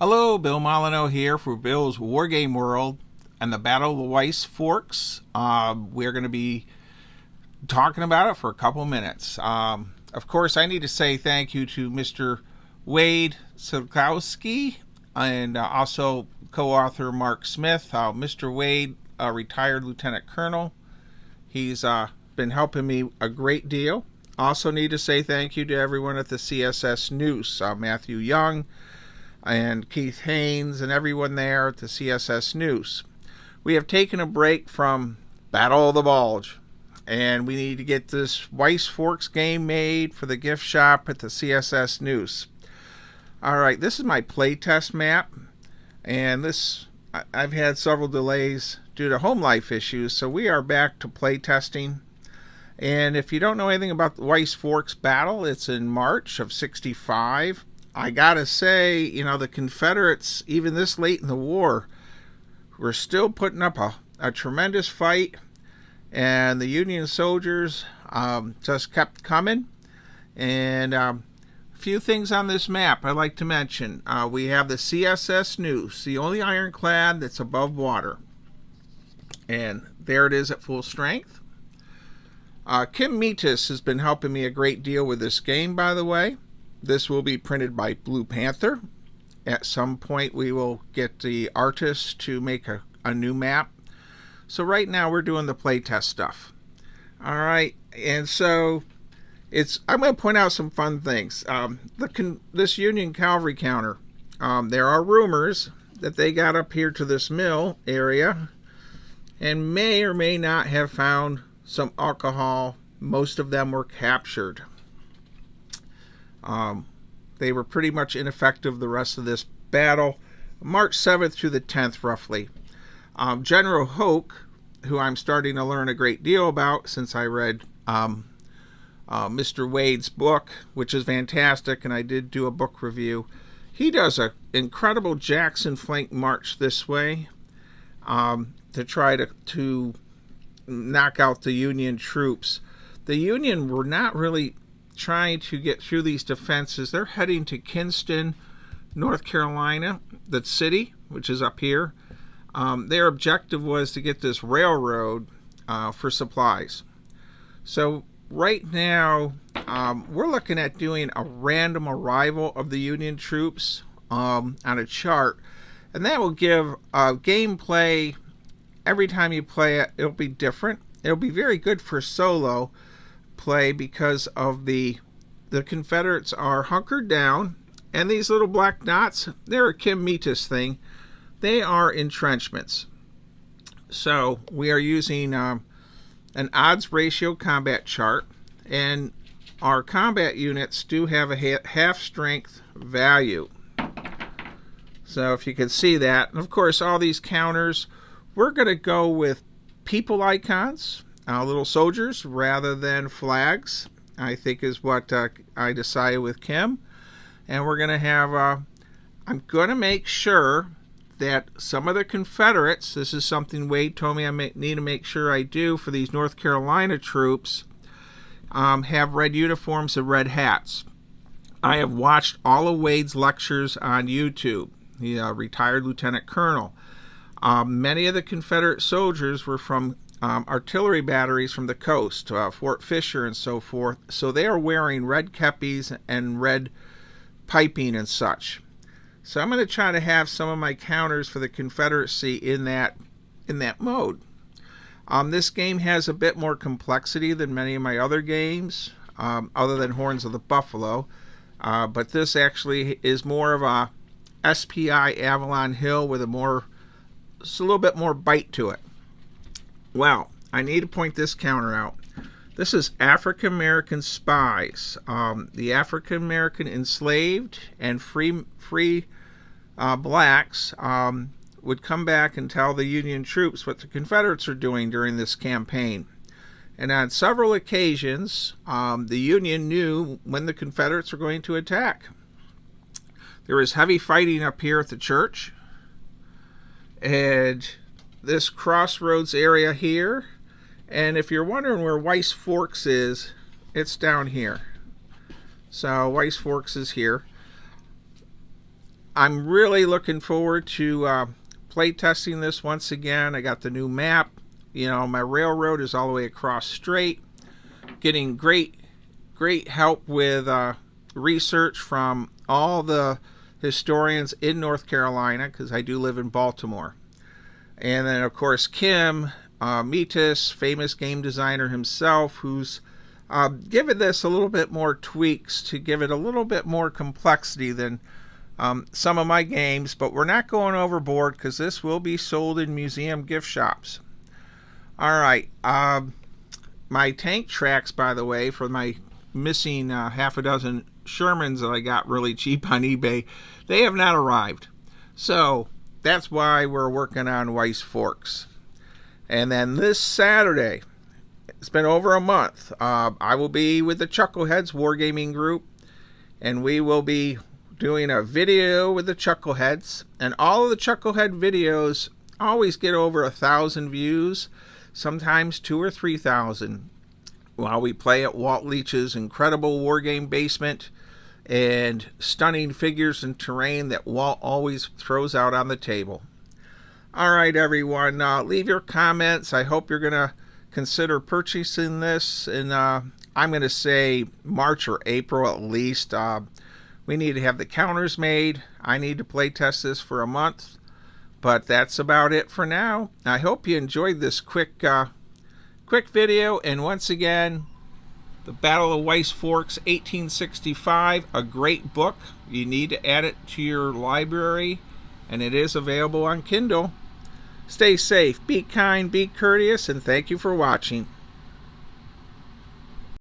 Hello, Bill Molyneux here for Bill's Wargame World and the Battle of the Weiss Forks. We're going to be talking about it for a couple minutes. Of course, I need to say thank you to Mr. Wade Silkowski and also co-author Mark Smith. Mr. Wade, a retired lieutenant colonel. He's been helping me a great deal. Also need to say thank you to everyone at the CSS News, Matthew Young and Keith Haynes and everyone there at the CSS News. We have taken a break from Battle of the Bulge, and we need to get this Weiss Forks game made for the gift shop at the CSS News. Alright, this is my playtest map, and I've had several delays due to home life issues, so we are back to playtesting. And if you don't know anything about the Weiss Forks battle, it's in March of '65. I gotta say, the Confederates, even this late in the war, were still putting up a tremendous fight, and the Union soldiers just kept coming. And a few things on this map I'd like to mention. We have the CSS News, the only ironclad that's above water. And there it is at full strength. Kim Metis has been helping me a great deal with this game, by the way. This will be printed by Blue Panther. At some point we will get the artist to make a new map. So right now we're doing the playtest stuff. Alright, and so I'm going to point out some fun things. This Union cavalry counter, there are rumors that they got up here to this mill area and may or may not have found some alcohol. Most of them were captured. They were pretty much ineffective the rest of this battle. March 7th through the 10th, roughly. General Hoke, who I'm starting to learn a great deal about since I read Mr. Wade's book, which is fantastic, and I did do a book review. He does an incredible Jackson flank march this way to try to knock out the Union troops. The Union were not really trying to get through these defenses. They're heading to Kinston, North Carolina, the city, which is up here. Their objective was to get this railroad for supplies. So right now, we're looking at doing a random arrival of the Union troops on a chart, and that will give gameplay. Every time you play it, it'll be different. It'll be very good for solo play because of the Confederates are hunkered down, and these little black dots, they're a Kim Metis thing. They are entrenchments. So we are using an odds ratio combat chart, and our combat units do have a half strength value. So if you can see that, and of course all these counters, we're going to go with people icons, little soldiers, rather than flags, I think is what I decided with Kim. And we're going to have, I'm going to make sure that some of the Confederates, this is something Wade told me I need to make sure I do for these North Carolina troops, have red uniforms and red hats. I have watched all of Wade's lectures on YouTube. He's a retired lieutenant colonel. Many of the Confederate soldiers were from artillery batteries from the coast, Fort Fisher and so forth, so they are wearing red kepis and red piping and such. So I'm going to try to have some of my counters for the Confederacy in that mode. This game has a bit more complexity than many of my other games, other than Horns of the Buffalo, but this actually is more of a SPI Avalon Hill with just a little bit more bite to it. Well, I need to point this counter out. This is African American spies. The African American enslaved and free blacks would come back and tell the Union troops what the Confederates are doing during this campaign. And on several occasions, the Union knew when the Confederates were going to attack. There was heavy fighting up here at the church. And this crossroads area here, and if you're wondering where Weiss Forks is, it's down here. So Weiss Forks is here. I'm really looking forward to play testing this once again. I got the new map. You know, my railroad is all the way across straight. Getting great help with research from all the historians in North Carolina, because I do live in Baltimore. And then, of course, Kim Metis, famous game designer himself, who's given this a little bit more tweaks to give it a little bit more complexity than some of my games, but we're not going overboard because this will be sold in museum gift shops. All right. My tank tracks, by the way, for my missing half a dozen Shermans that I got really cheap on eBay, they have not arrived. So that's why we're working on Weiss Forks. And then this Saturday, it's been over a month, I will be with the Chuckleheads Wargaming Group, and we will be doing a video with the Chuckleheads. And all of the Chucklehead videos always get over 1,000 views, sometimes 2,000 or 3,000, while we play at Walt Leach's incredible wargame basement and stunning figures and terrain that Walt always throws out on the table. All right, everyone, leave your comments. I hope you're going to consider purchasing this, and I'm going to say March or April at least. We need to have the counters made. I need to play test this for a month, but that's about it for now. I hope you enjoyed this quick video, and once again, The Battle of Weiss Forks 1865, a great book. You need to add it to your library, and it is available on Kindle. Stay safe, be kind, be courteous, and thank you for watching.